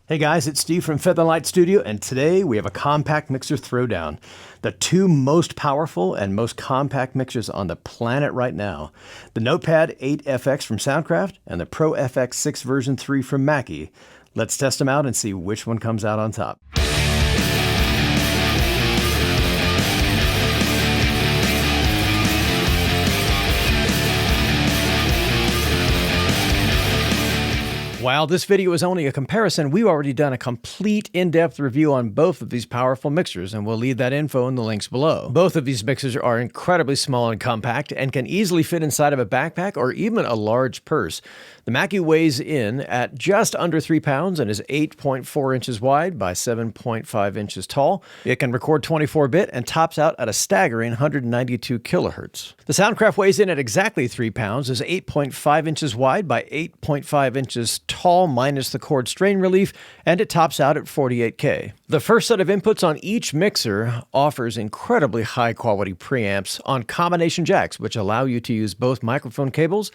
Hey guys, it's Steve from Featherlight Studio, and today we have a compact mixer throwdown. The two most powerful and most compact mixers on the planet right now. The Notepad 8FX from Soundcraft and the ProFX6 version 3 from Mackie. Let's test them out and see which one comes out on top. While this video is only a comparison, we've already done a complete in-depth review on both of these powerful mixers, and we'll leave that info in the links below. Both of these mixers are incredibly small and compact and can easily fit inside of a backpack or even a large purse. The Mackie weighs in at just under 3 pounds and is 8.4 inches wide by 7.5 inches tall. It can record 24-bit and tops out at a staggering 192 kilohertz. The Soundcraft weighs in at exactly 3 pounds, is 8.5 inches wide by 8.5 inches tall minus the chord strain relief, and it tops out at 48K. The first set of inputs on each mixer offers incredibly high quality preamps on combination jacks, which allow you to use both microphone cables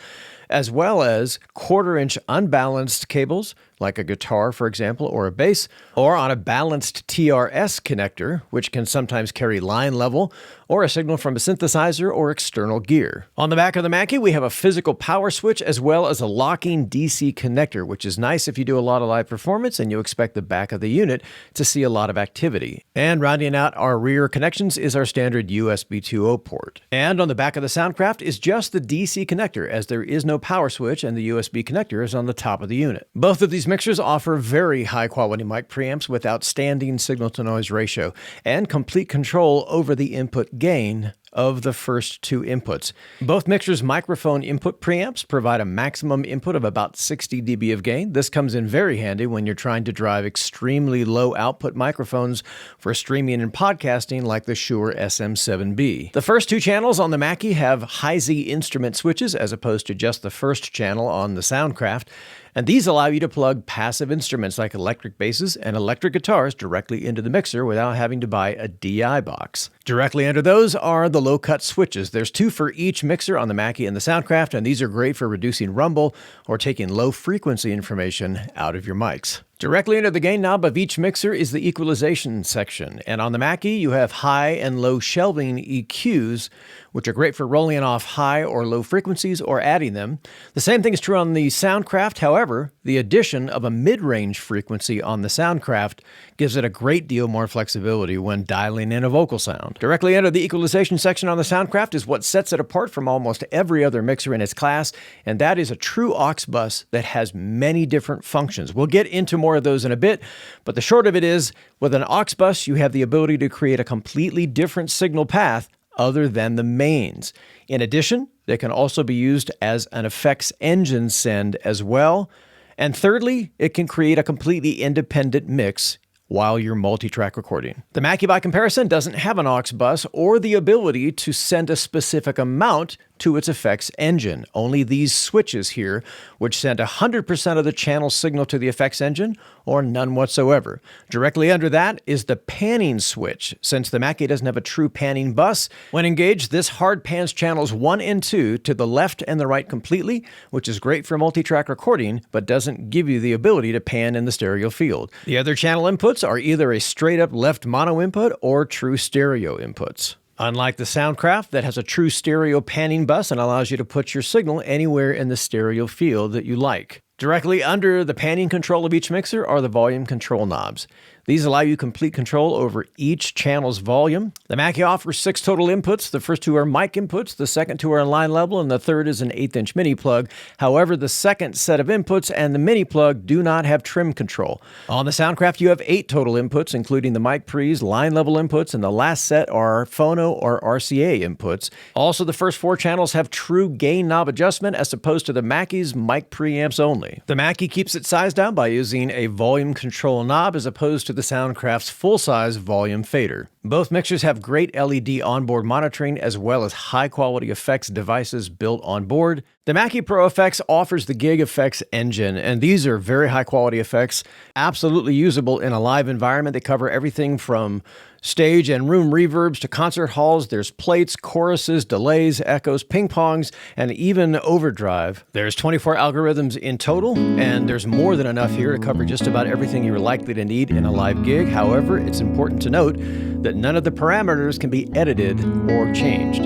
as well as 1/4-inch unbalanced cables, like a guitar, for example, or a bass, or on a balanced TRS connector, which can sometimes carry line level, or a signal from a synthesizer or external gear. On the back of the Mackie, we have a physical power switch as well as a locking DC connector, which is nice if you do a lot of live performance and you expect the back of the unit to see a lot of activity. And rounding out our rear connections is our standard USB 2.0 port. And on the back of the Soundcraft is just the DC connector, as there is no power switch and the USB connector is on the top of the unit. Both of these mixers offer very high quality mic preamps with outstanding signal to noise ratio and complete control over the input gain of the first two inputs. Both mixers' microphone input preamps provide a maximum input of about 60 dB of gain. This comes in very handy when you're trying to drive extremely low output microphones for streaming and podcasting like the Shure SM7B. The first two channels on the Mackie have high-Z instrument switches as opposed to just the first channel on the Soundcraft, and these allow you to plug passive instruments like electric basses and electric guitars directly into the mixer without having to buy a DI box. Directly under those are the low-cut switches. There's two for each mixer on the Mackie and the Soundcraft, and these are great for reducing rumble or taking low-frequency information out of your mics. Directly under the gain knob of each mixer is the equalization section, and on the Mackie you have high and low shelving EQs, which are great for rolling off high or low frequencies or adding them. The same thing is true on the Soundcraft. However, the addition of a mid-range frequency on the Soundcraft gives it a great deal more flexibility when dialing in a vocal sound. Directly under the equalization section on the Soundcraft is what sets it apart from almost every other mixer in its class, and that is a true aux bus that has many different functions. We'll get into more of those in a bit, but the short of it is, with an aux bus, you have the ability to create a completely different signal path other than the mains. In addition, they can also be used as an effects engine send as well. And thirdly, it can create a completely independent mix while you're multi-track recording. The Mackie, by comparison, doesn't have an aux bus or the ability to send a specific amount to its effects engine. Only these switches here, which send 100% of the channel signal to the effects engine, or none whatsoever. Directly under that is the panning switch. Since the Mackie doesn't have a true panning bus, when engaged, this hard pans channels 1 and 2 to the left and the right completely, which is great for multi-track recording, but doesn't give you the ability to pan in the stereo field. The other channel inputs are either a straight-up left mono input or true stereo inputs. Unlike the Soundcraft, that has a true stereo panning bus and allows you to put your signal anywhere in the stereo field that you like. Directly under the panning control of each mixer are the volume control knobs. These allow you complete control over each channel's volume. The Mackie offers 6 total inputs. The first 2 are mic inputs, the second 2 are line level, and the third is an 1/8-inch mini plug. However, the second set of inputs and the mini plug do not have trim control. On the Soundcraft, you have 8 total inputs, including the mic pre's, line level inputs, and the last set are phono or RCA inputs. Also, the first 4 channels have true gain knob adjustment as opposed to the Mackie's mic preamps only. The Mackie keeps its size down by using a volume control knob as opposed to the Soundcraft's full-size volume fader. Both mixers have great LED onboard monitoring as well as high-quality effects devices built on board. The Mackie ProFX offers the Gig Effects engine, and these are very high-quality effects, absolutely usable in a live environment. They cover everything from stage and room reverbs to concert halls. There's plates, choruses, delays, echoes, ping-pongs, and even overdrive. There's 24 algorithms in total, and there's more than enough here to cover just about everything you're likely to need in a live gig. However, it's important to note that none of the parameters can be edited or changed.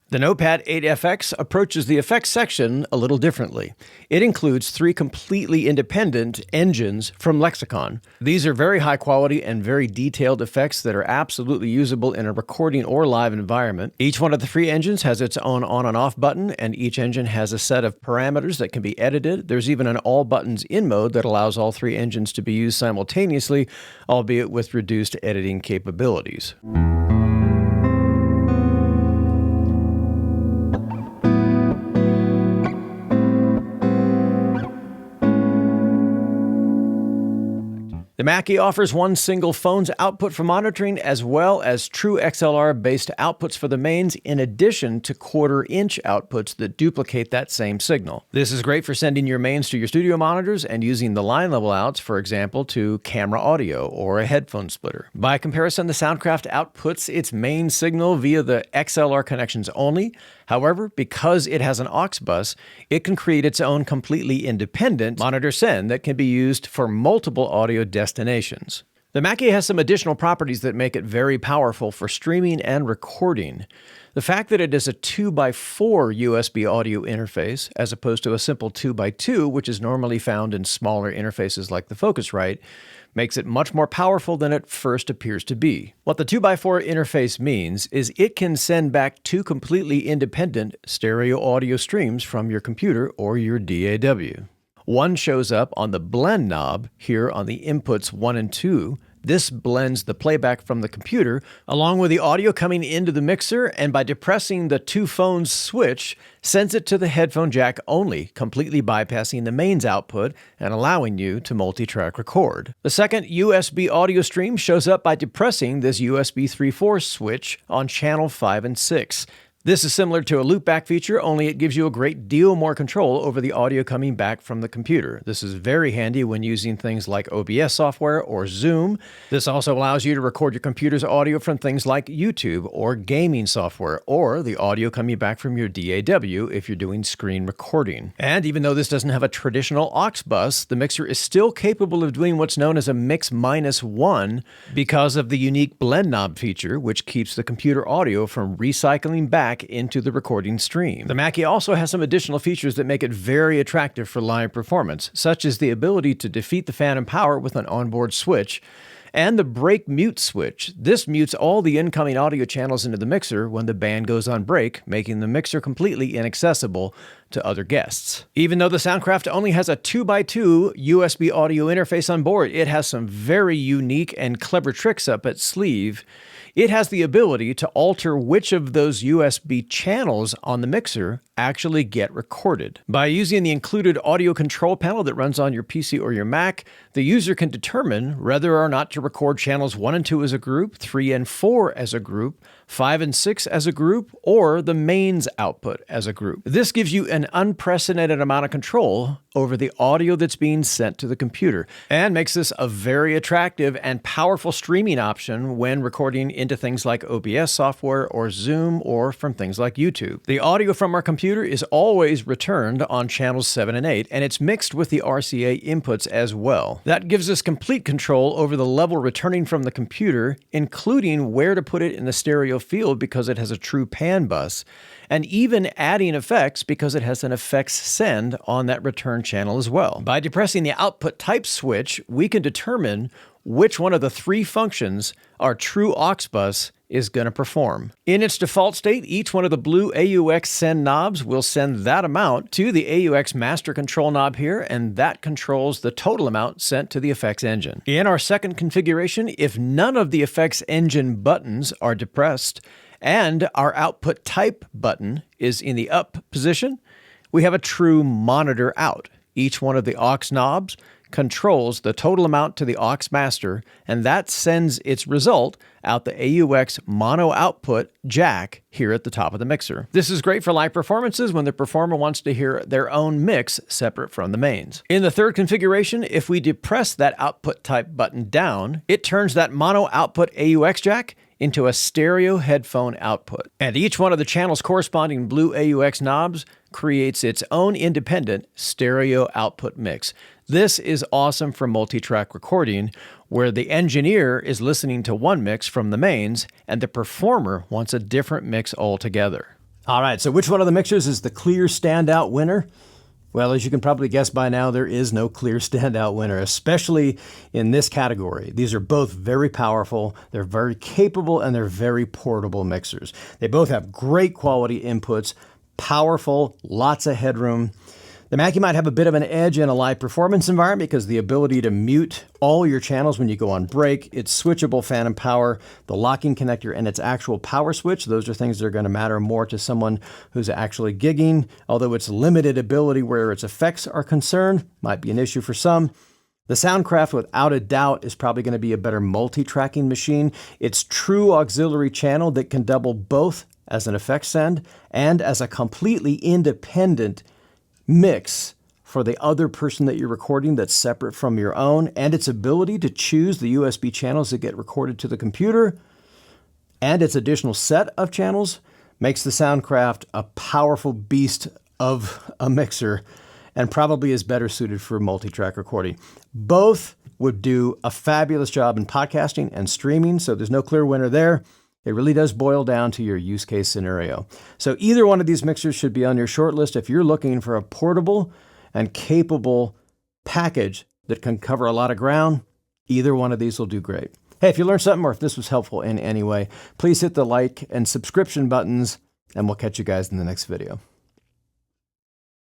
The Notepad 8FX approaches the effects section a little differently. It includes 3 completely independent engines from Lexicon. These are very high quality and very detailed effects that are absolutely usable in a recording or live environment. Each one of the 3 engines has its own on and off button, and each engine has a set of parameters that can be edited. There's even an all buttons in mode that allows all 3 engines to be used simultaneously, albeit with reduced editing capabilities. The Mackie offers one single phone's output for monitoring as well as true XLR-based outputs for the mains, in addition to quarter-inch outputs that duplicate that same signal. This is great for sending your mains to your studio monitors and using the line level outs, for example, to camera audio or a headphone splitter. By comparison, the Soundcraft outputs its main signal via the XLR connections only. However, because it has an aux bus, it can create its own completely independent monitor send that can be used for multiple audio destinations. The Mackie has some additional properties that make it very powerful for streaming and recording. The fact that it is a 2x4 USB audio interface, as opposed to a simple 2x2, which is normally found in smaller interfaces like the Focusrite, makes it much more powerful than it first appears to be. What the 2x4 interface means is it can send back 2 completely independent stereo audio streams from your computer or your DAW. One shows up on the blend knob here on the inputs 1 and 2. This blends the playback from the computer along with the audio coming into the mixer, and by depressing the 2 phones switch, sends it to the headphone jack only, completely bypassing the mains output and allowing you to multi-track record. The second USB audio stream shows up by depressing this USB 3/4 switch on channel 5 and 6. This is similar to a loopback feature, only it gives you a great deal more control over the audio coming back from the computer. This is very handy when using things like OBS software or Zoom. This also allows you to record your computer's audio from things like YouTube or gaming software, or the audio coming back from your DAW if you're doing screen recording. And even though this doesn't have a traditional aux bus, the mixer is still capable of doing what's known as a mix -1 because of the unique blend knob feature, which keeps the computer audio from recycling back into the recording stream. The Mackie also has some additional features that make it very attractive for live performance, such as the ability to defeat the phantom power with an onboard switch, and the break mute switch. This mutes all the incoming audio channels into the mixer when the band goes on break, making the mixer completely inaccessible to other guests. Even though the Soundcraft only has a 2x2 USB audio interface on board, it has some very unique and clever tricks up its sleeve. It has the ability to alter which of those USB channels on the mixer actually get recorded. By using the included audio control panel that runs on your PC or your Mac, the user can determine whether or not to record channels 1 and 2 as a group, 3 and 4 as a group, 5 and 6 as a group, or the mains output as a group. This gives you an unprecedented amount of control over the audio that's being sent to the computer, and makes this a very attractive and powerful streaming option when recording into things like OBS software or Zoom, or from things like YouTube. The audio from our computer is always returned on channels 7 and 8, and it's mixed with the RCA inputs as well. That gives us complete control over the level returning from the computer, including where to put it in the stereo field because it has a true pan bus, and even adding effects because it has an effects send on that return channel as well. By depressing the output type switch, we can determine which one of the 3 functions our true aux bus is going to perform. In its default state, each one of the blue AUX send knobs will send that amount to the AUX master control knob here, and that controls the total amount sent to the effects engine. In our second configuration, if none of the effects engine buttons are depressed and our output type button is in the up position, we have a true monitor out. Each one of the aux knobs controls the total amount to the aux master, and that sends its result out the AUX mono output jack here at the top of the mixer. This is great for live performances when the performer wants to hear their own mix separate from the mains. In the third configuration, if we depress that output type button down, it turns that mono output AUX jack into a stereo headphone output. And each one of the channel's corresponding blue AUX knobs creates its own independent stereo output mix. This is awesome for multi-track recording, where the engineer is listening to one mix from the mains and the performer wants a different mix altogether. All right, so which one of the mixers is the clear standout winner? Well, as you can probably guess by now, there is no clear standout winner, especially in this category. These are both very powerful, they're very capable, and they're very portable mixers. They both have great quality inputs, powerful, lots of headroom. The Mackie might have a bit of an edge in a live performance environment because the ability to mute all your channels when you go on break, its switchable phantom power, the locking connector, and its actual power switch. Those are things that are going to matter more to someone who's actually gigging, although its limited ability where its effects are concerned might be an issue for some. The Soundcraft, without a doubt, is probably going to be a better multi-tracking machine. It's true auxiliary channel that can double both as an effects send and as a completely independent mix for the other person that you're recording that's separate from your own, and its ability to choose the USB channels that get recorded to the computer and its additional set of channels makes the Soundcraft a powerful beast of a mixer and probably is better suited for multi-track recording. Both would do a fabulous job in podcasting and streaming, so there's no clear winner there. It really does boil down to your use case scenario. So either one of these mixers should be on your short list if you're looking for a portable and capable package that can cover a lot of ground. Either one of these will do great. Hey, if you learned something or if this was helpful in any way, please hit the like and subscription buttons, and we'll catch you guys in the next video.